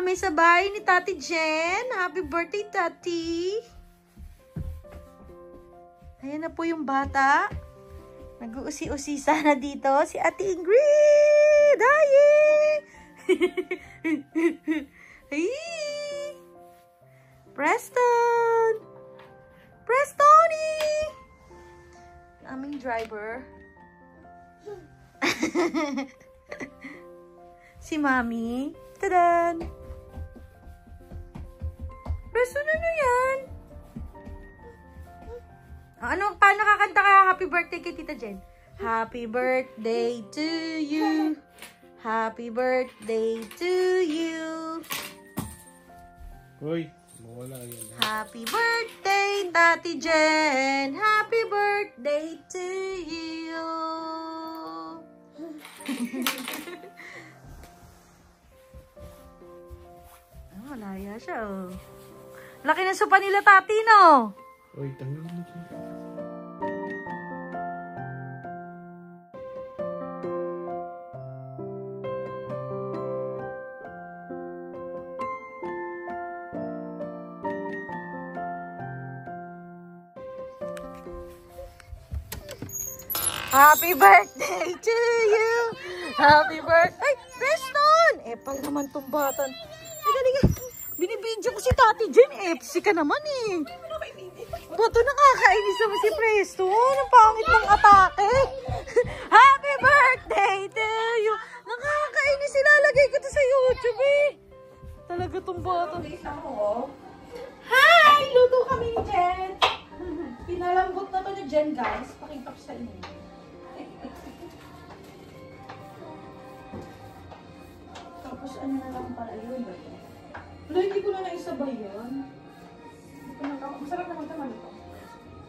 kami sa bahay ni Tati Jen. Happy birthday, Tati. Ayan na po yung bata. Nag-uusi-usi sana dito si Ate Ingrid. Hi! Hey! Preston! Prestoni! Aming driver. Si Mami. Tadan! Preston, ano yan? Paano kakanta ka happy birthday kay Tita Jen? Happy birthday to you. Happy birthday to you. Hoy, mawala yan. Happy birthday, Tati Jen. Happy birthday to you. Malaya siya, oh. Laki ng sopa nila, Tati, no? Hoy, tanggalin mo siya. Happy birthday to you! Happy birthday! Ay, Preston! Epal naman tong batan. Liga. Binibidyo ko si Tati Jen. Epsi ka naman eh. Bato nakakainis naman si Preston. Ang pangit mong atake. Happy birthday to you! Nakakainis. Ilalagay ko to sa YouTube eh. Talaga tong batan. Hi! Luto kami ni Jen. Pinalambot na to ni Jen, guys. Pakita ko sa inyo. Tapos ano na lang pala yun. Wala, hindi ko na naisabay yan. Masarap naman ito malutong.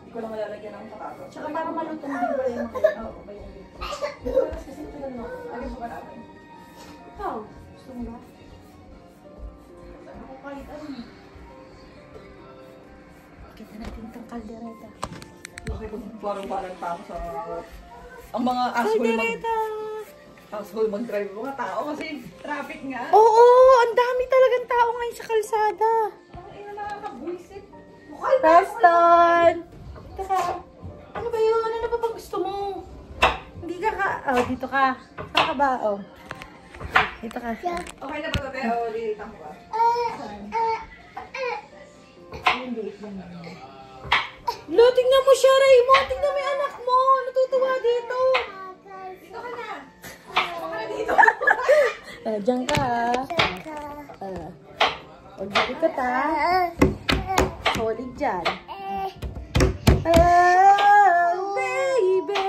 Hindi ko lang malalagyan ng patato. Tsaka para malutong din pala yung mga yun. Oo, ba yung dito. Mas kasi ito lang ako. Lagyan mo ka natin. Ikaw, gusto mo ba? Ako kahit ano. Kita natin itong kaldereta. Parang pa ako sa ang mga asshole mag-drive mga tao kasi traffic nga. Oo, ang dami talagang tao ngayon sa kalsada. Ay, nakakabwisit. Preston! Ano ba yun? Ano ba pang gusto mo? Hindi ka ka... Oh, dito ka. Saan ka ba? Oh. Dito ka. Okay na ba ito? O, lilitan ko ba? Hindi. Lo, tingnan mo siya, Raymond. Tingnan mo yung anak mo. Natutuwa dito. Dito ka na. Baka na dito. Diyan ka. Huwag dikit ka. Solid dyan. Oh, baby.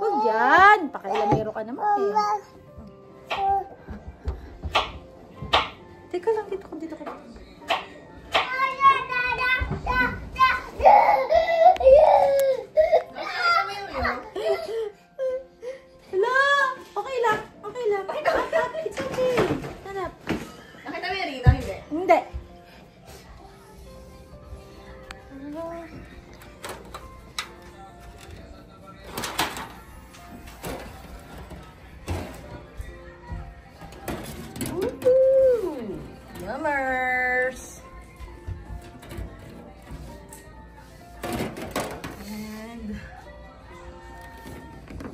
Huwag yan. Pakailamero ka naman eh. Teka lang, dito ka. Hello! Okay lang. It's okay. Hanap. Nakita mo yung rito, hindi? Hindi. Yummers! And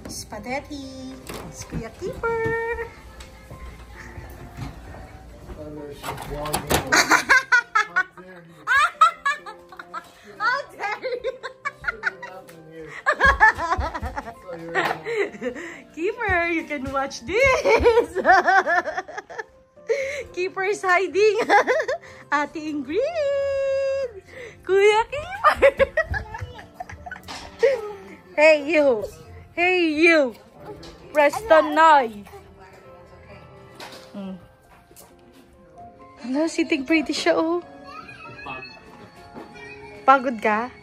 spaghetti. It's Kuya Keeper. How dare you? Keeper, you can watch this. Keeper is hiding. Ate Ingrid. Kuya Keeper. Hey you. Preston Noy. Ano, sitting pretty siya, oh. Pagod ka?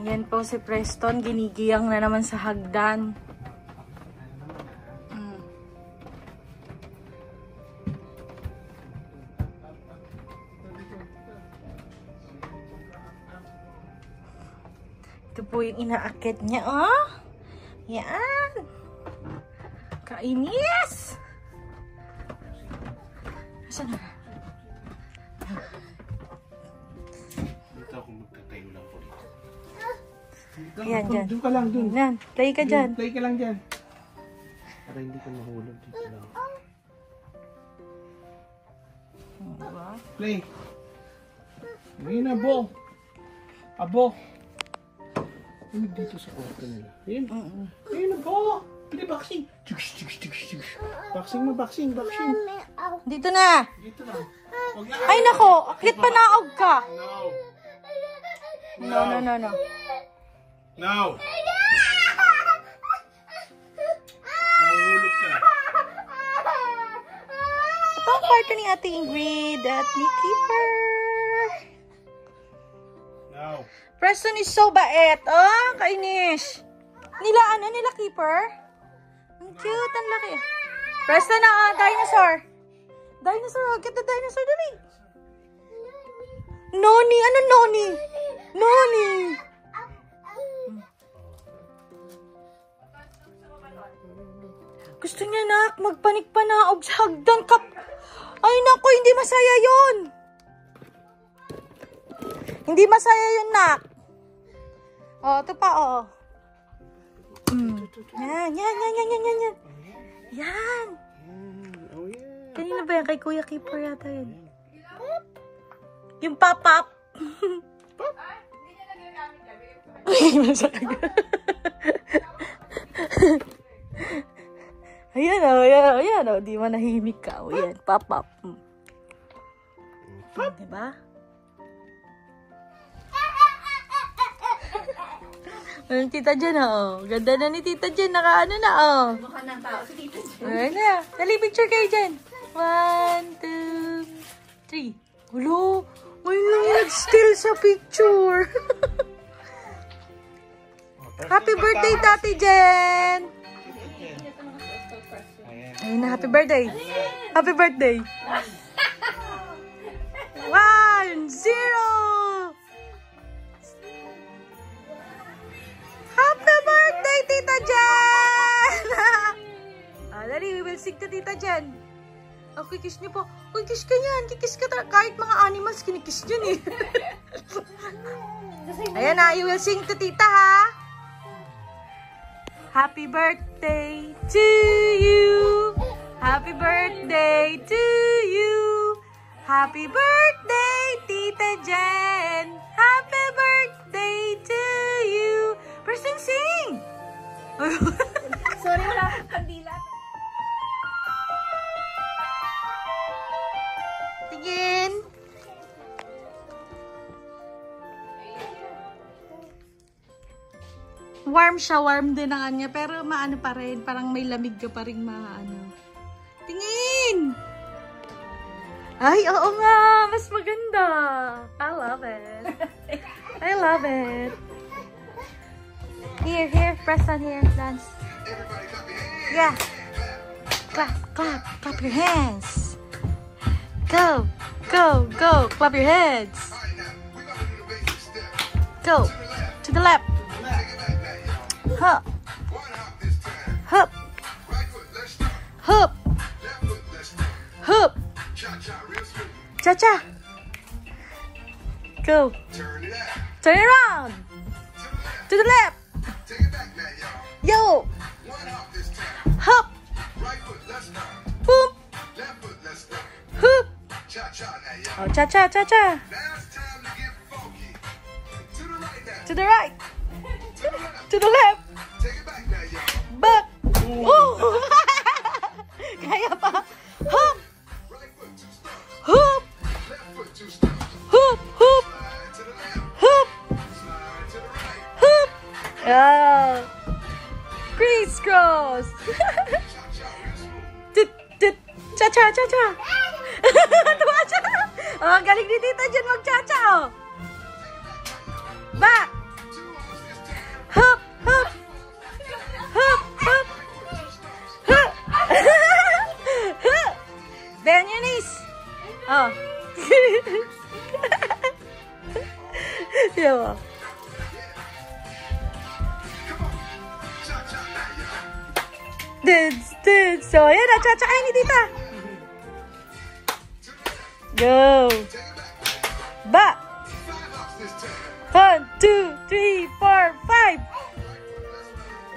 Yan po si Preston, ginigiyang na naman sa hagdan. Ito po yung inaakit niya, oh. Yan. Kainis. Asan na? Dito ako magtatayo lang po dito. Ayan, dyan. Doon ka lang, doon. Yan, play ka dyan. Play ka lang dyan. Para hindi ka mahulog dito lang. Diba? Play. Ayun, abo. Abo. Ayun, dito sa kwarto nila. Ayun. Ayun, abo. Play boxing. Boxing mo, boxing, boxing. Dito na. Dito lang. Huwag na. Ay, nako. Akit pa naog ka. No. No. No. Mahulog ka. Ito ang kwarto ni Ate Ingrid at ni Keeper. No. Preston is so bait. Oh, kainis. Nila Keeper? Ang cute, ang laki. Preston na, dinosaur. Dinosaur, get the dinosaur, dali. Noni, ano Noni? Noni. Gusto niya, nak, magpanik-panaog sa hagdan kap. Ay, naku, hindi masaya yun. Hindi masaya yun, nak. Oh, ito pa, oh. Yan. Yan. Oh, yeah. Kanina ba yan? Kay Kuya Keeper yata yun. Yung pop-up. Ayan, oh. Di manahimik ka. O, yan, pop-up. Diba? Ang Tita Jen, oh. Ganda na ni Tita Jen. Nakaano na, oh. Mukha ng tao si Tita Jen. Ayan na. Dali, picture kayo dyan. 1, 2, 3. Hulo, may nag-steal sa picture. Happy birthday, Tati Jen! Ayun na, happy birthday. Happy birthday. 1, 0. Happy birthday, Tita Jen! Dali, we will sing to Tita Jen. Oh, kikiss niyo po. Uy, kiss ka yan. Kikiss ka. Kahit mga animals, kinikiss yun eh. Ayan na, you will sing to Tita, ha? Happy birthday to you. Happy birthday to you. Happy birthday, Tita Jen. Happy birthday to you. Preston, sing! Sorry, wala akong kandila. Tingin. Warm siya, warm din ang kanya, pero maano pa rin, parang may lamig ka pa rin maano. Tingin! Ay, oo nga, mas maganda. I love it. I love it. Here, press on here, dance. Yeah. Clap your hands. Go, clap your hands. Go, to the left. Hup. Hup. Hup. Hup. Cha-cha. Go. Turn it around. To the left. Yo. Hup. Boop. Hup. Oh, cha-cha. To the right. To the left. Back. Oh. Kaya pa. Hup. Hup. Hup. Hup. Hup. Hup. Oh. Crisscross. Cha-cha. Tuwa siya. Oh, galing ni Tita Jen mag-cha-cha, oh. Back. So, ayan na. Tsaka ni tita. Go. Ba. 1, 2, 3, 4, 5.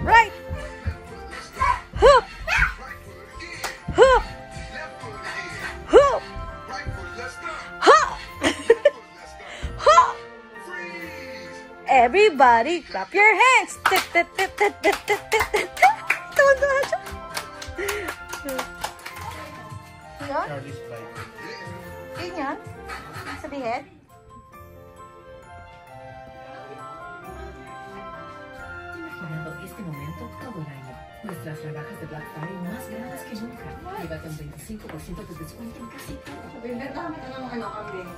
Right. Hoop. Hoop. Hoop. Hop. Hop. Everybody, clap your hands. Tuwan-tuwa siya. Yan? Charlie's bike. Ganyan? Sabihin? Mejorando este momento todo el año. Nuestras rebajas de Black Friday más grandes que nunca. Llévate un 25% de descuento en casi todo. Sabihin, dami ka naman kayo kambing.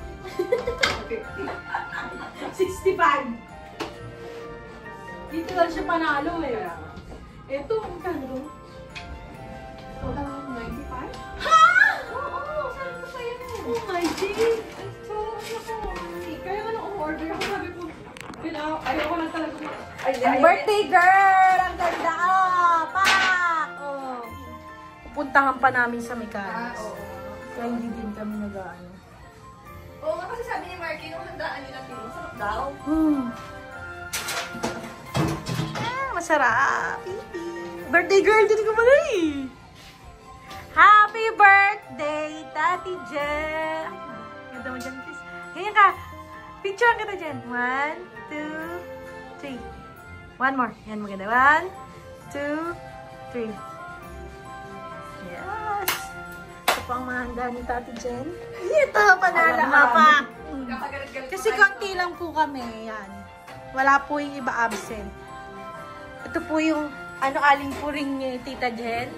65. Dito lang siya panalo eh. Ito, ang kano? 95? Ha? Oo, saan ko sa'yo? Oh my God! So, ako, kaya nga nung order ako, sabi ko, ayoko na talaga Ang birthday girl! Ang ganda! Oh, pak! Oh. Pupuntahan pa namin sa Mikalas. Oo. Kaya hindi din kami nag-ano. Oo nga kasi sabi ni Marky, nung handaan nila Pino, sarap daw. Masarap! Birthday girl! Dito ko pala eh! Happy birthday, Tati Jen! Ay, ganda mo dyan, Chris. Ganyan ka! Picture kita dyan. 1, 2, 3. One more. Yan, maganda. 1, 2, 3. Yes! Ito pa ang mahanda ni Tati Jen. Ito, panala ka pa! Kasi konti lang po kami. Yan. Wala po yung iba absent. Ito po yung aling puring ni Tita Jen.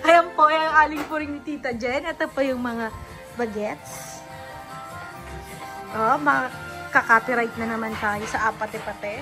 Ayan po yung aling puring ni Tita Jen. Ito po yung mga bagets. Oh, makaka-copyright na naman tayo sa apate-pate.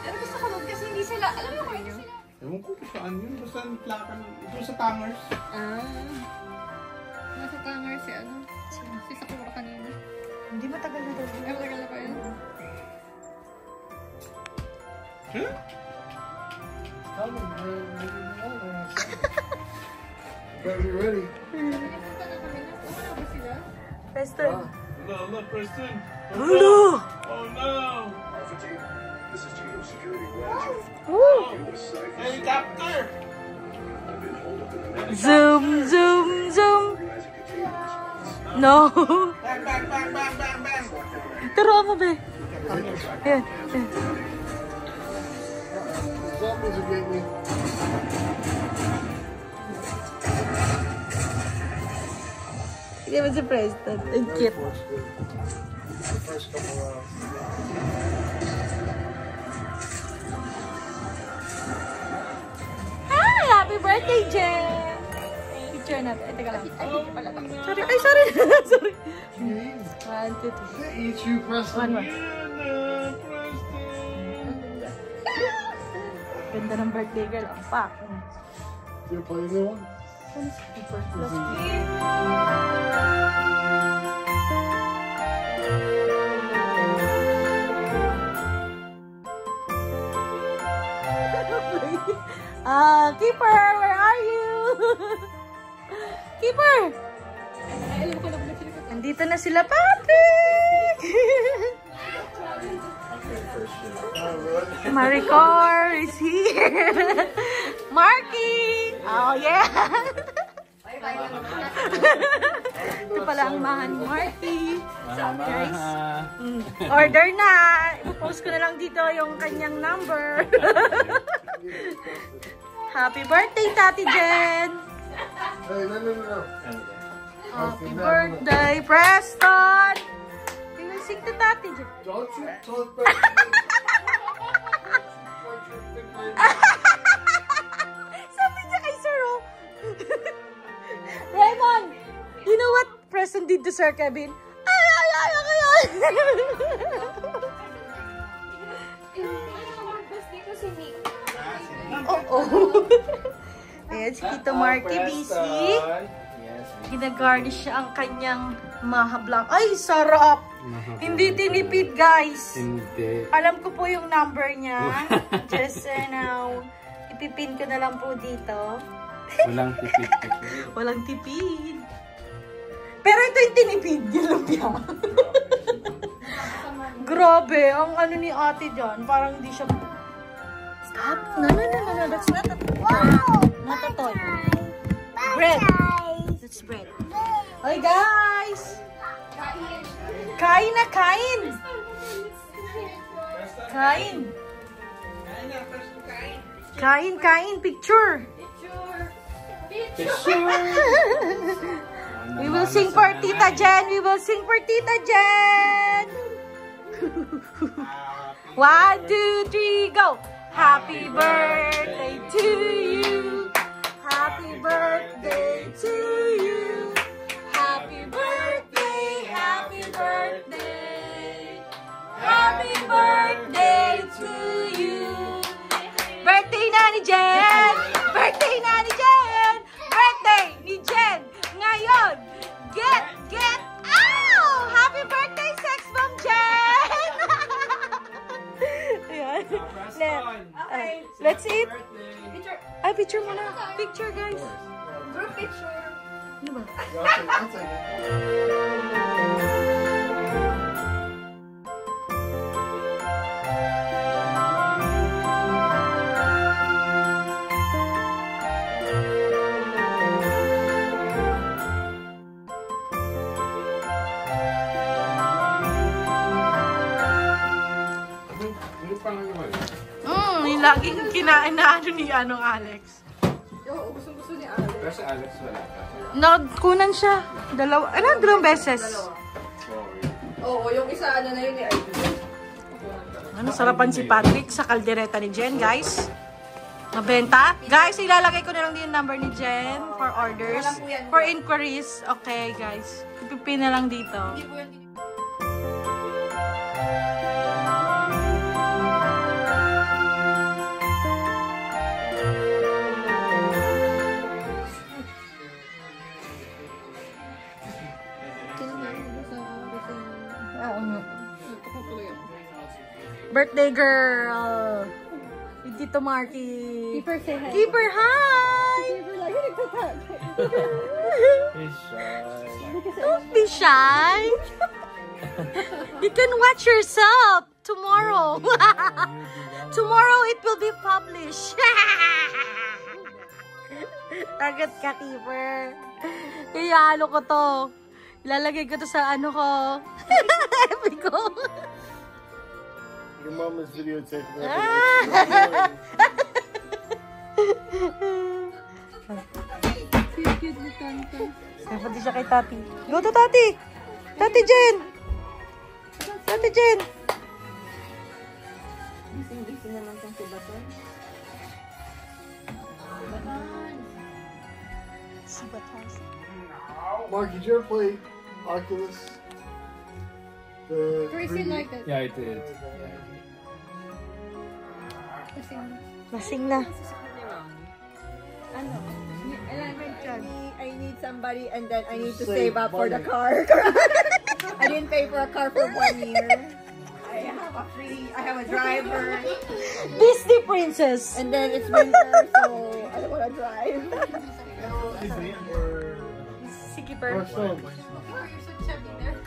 Pero gusto ko nun kasi hindi sila, alam mo kung hindi sila. Ewan ko kung saan yun. Basta plaka ng... Doon sa Tangers. Nasa tanger si ano, si Sakura kanina. Hindi matagal na daw. Ay, matagal na pa yun. Huh? Better be ready. Nagpunta na kami na, wala ba sila? Preston. No, Preston. Hello! Oh no! Alpha team, this is Geo Security 1 Woo! U.S. Cypher. Helicopter! I've been holed up in the medical Zoom, zoom, zoom. organizing containment response. No. Bang, bang, bang, bang, bang, bang! Turuan mo, be. Ayan. Zombies are getting me. Sige mo si Preston. Ang cute. The first couple rounds. Hi! Happy birthday, Jen! Picture natin. Ay, teka lang. Sorry. Ay, sorry. Sorry. 1, 2, 3. Eat you, Preston. One more. Yeah, Preston! Ganda ng birthday girl. Ang pak. You gonna play a new one? Keeper, where are you? Keeper! Ay, alam ko na ba sila. Nandito na sila, Patrick! Maricor is here! Marky! Oh, yeah! Ito pala ang mahan ni Marky. Guys, order na! Ipopost ko na lang dito yung kanyang number. Happy birthday, Tati Jen! Hey, no. Happy birthday, Preston! Tingnan sing to Tati Jen. Don't you talk back. Sabi niya kay Sir, oh. Raymond, you know what Preston did to Sir Kevin? Ay, Kaya ko yan! Oo. Ayan, si Tito Marky busy. Yes. Ginagarnish siya ang kanyang mahablang. Ay, sarap! Hindi tinipid, guys. Hindi. Alam ko po yung number niya. Just now, ipipin ko na lang po dito. Walang tipid. Walang tipid. Pero ito yung tinipid. Yung lumpia. Grabe. Ang ano ni ate dyan. Parang hindi siya... Stop. No. That's not a toy. Not a toy. Bread. That's bread. Hi, guys. Kain na, kain. Kain. Kain. Picture. We will sing for Tita Jen. We will sing for Tita Jen. 1, 2, 3, go. Happy birthday to you. Happy birthday to you. Happy birthday. Happy birthday. Happy birthday to you. Birthday na ni Jen. Birthday na ni Jen. Birthday ni Jen. Ngayon. Get. Ow! Happy birthday, Sex Bomb Jen. Ayan. Okay. Let's eat. Picture. Ay, picture muna. Picture, guys. Group picture. Ano ba? Yung laging kinain na ano ni Alex. Oo, gusto ni Alex. Pero si Alex wala ka. Nagkunan siya. Dalawang beses. Oo, yung isa ano na yun ni Ivy. Ano, sarapan si Patrick sa kaldereta ni Jen, guys. Mabenta. Guys, ilalagay ko na lang din yung number ni Jen for orders. For inquiries. Okay, guys. Ipipin na lang dito. Hindi po yan. Birthday girl. With Tito Marky. Keeper, say hi. Keeper, hi! Keeper, like, nagtatag. He's shy. Don't be shy. You can watch yourself tomorrow. Tomorrow it will be published. Tagat ka, Keeper. Kaya ano ko to. Ilalagay ko to sa ano ko. Epic ko. Your mom is videotaping that. Cute ni Tanta. Pati siya kay Tati. Go to Tati! Tati Jen! Tati Jen! Gising naman tong si Baton. Si Batas. Mark, did you ever play Oculus? The Chrissy 3D? like it. Yeah, I did. Lasing na. Ano? I need somebody and then I need to Save save up for the money. car. I didn't pay for a car for 1 year. I have a driver Disney princess! and then it's winter so I don't want to drive. Si Keeper. Or Stone?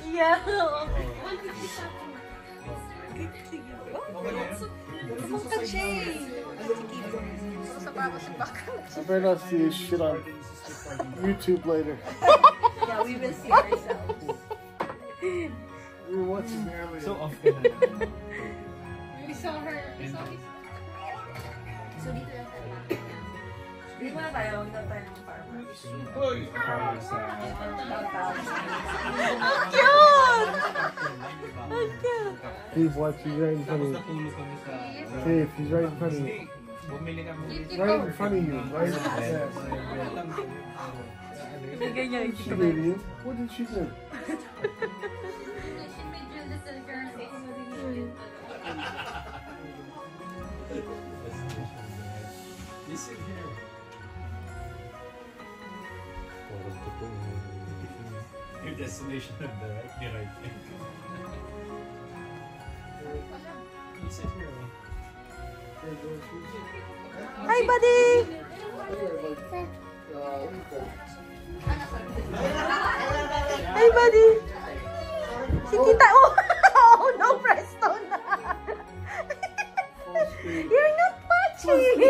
Yeah. I better not see this shit on YouTube later. Yeah, we will see ourselves. We were watching earlier. So often. We saw her. Hindi mo na tayo, huwag na tayo ng farmer. Ang cute! Ang cute! Steve, watch, he's right in front of you. Steve, he's right in front of you. Right in front of you. Right in front of you. Bigay niya yung She did you. What did she do? your destination at the right thing. Sit here. Hi, buddy! Hi, buddy! Si Tita, oh! Oh, no, Preston! You're not touching!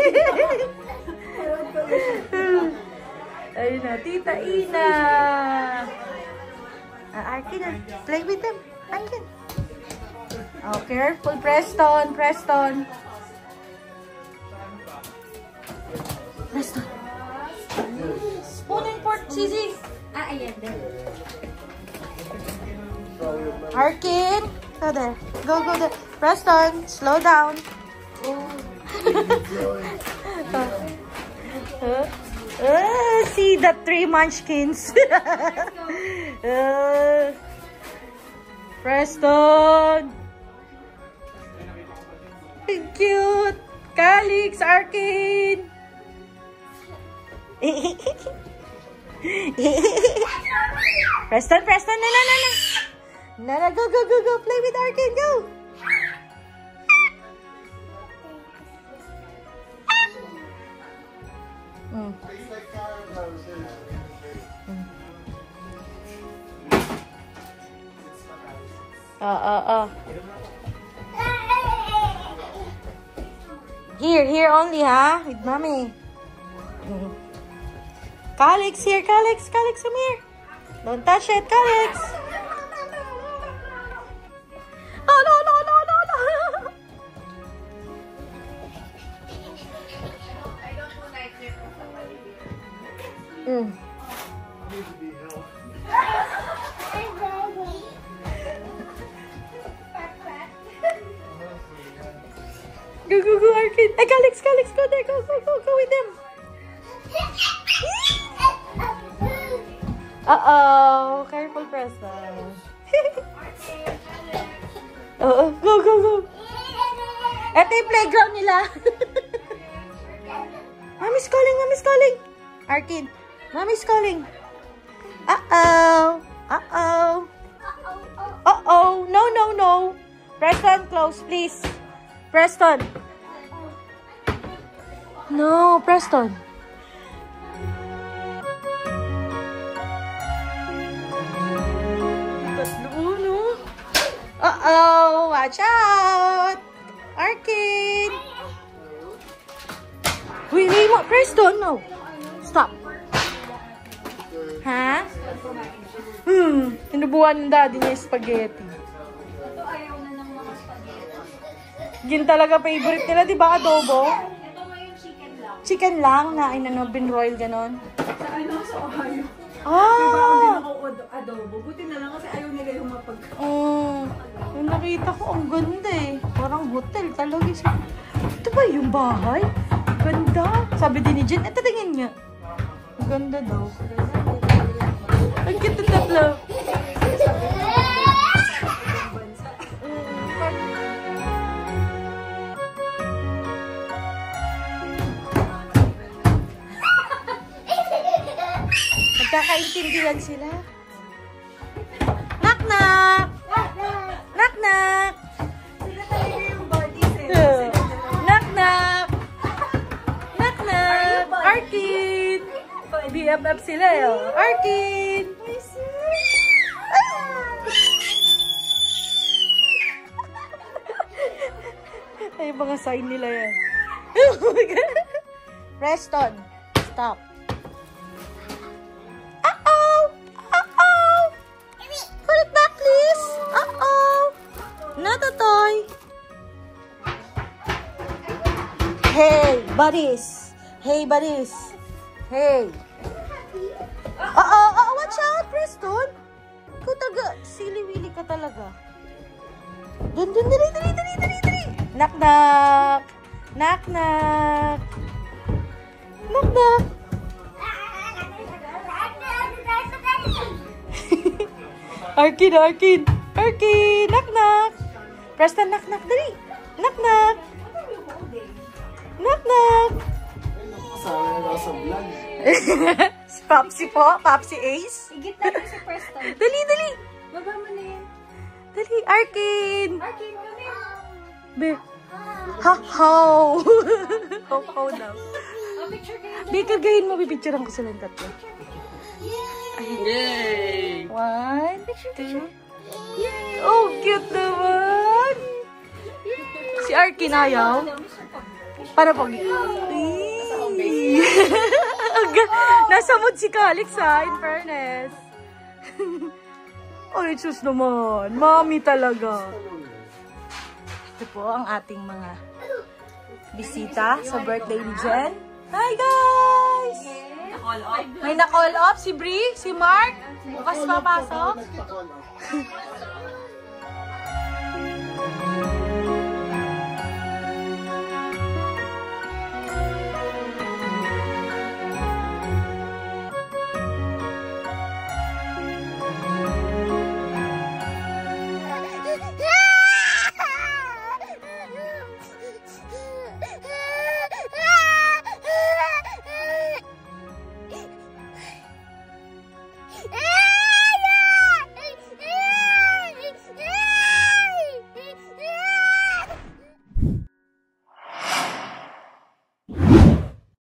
Ayun na, Tita Ina! Arkin, play with them. Arkin. Oh, careful, Preston, Preston. Preston. Spoon and fork, Sisi. Ayan din. Arkin. Go there. Go there. Preston, slow down. See the 3 munchkins. Preston. Cute. Calix, Arkin. Preston, no, go, play with Arkin, go. Here only, huh? With mommy. Calix, here, Calix, come here. Don't touch it, Calix. Oh, no. Go, Arkin. Hey, Calix, go there. Go with them. Uh-oh. Careful, Preston. Go. Ito yung playground nila. Mommy's calling. Arkin, Mommy's calling. Uh-oh. No. Preston, close, please. Preston. No, Preston. Uh-oh, watch out. Arkin. Wait, Preston, no. Stop. Ha? Tinubuan ng daddy niya yung spaghetti. Ayaw na ng mga spaghetti. Yun talaga favorite nila, di ba? Adobo? Ito ngayon chicken lang. Chicken lang na binroil, ganon. Sa Ohio. Ah! Adobo. Buti na lang kasi ayaw nila yung mapag... Yung nakita ko, ang ganda eh. Parang hotel talaga. Ito ba yung bahay? Ganda. Sabi din ni Jen, eto tingin niya. Ang ganda daw. Ang cute ng tatlo. Magkakaintindihan sila. Knock-knock! Knock-knock! Sila talaga yung buddies eh. Knock-knock! Knock-knock! Arkin! BFF sila eh. Arkin! Ay, mga sign nila yan. Preston, stop. Put it back, please. Not a toy. Hey, buddies. Hey. Watch out, Preston. Ikaw taga, sili-wili ka talaga. Dali. Knock-knock. Arkin. Knock-knock. Preston, knock-knock. Dali. Knock-knock. Sabi na nasa vlog. Papsi po, Papsi Ace. Igit natin si Preston. Dali, dali. Baba mo na yan. Dali, Arkin. Arkin, come here. Be. Ha-how. How daw. Oh, picture kayo. Be, kagayin mo, bipicturean ko silang tatlo. Yay! 1, 2. Yay! Oh, cute naman. Si Arkin ayaw. Para pag... Nasa mood si Calix ha, in fairness. Ay, sus naman. Mami talaga. Ito po ang ating mga bisita sa birthday ni Jen. Hi guys! May na-call off si Brie, si Mark. Bukas papasok.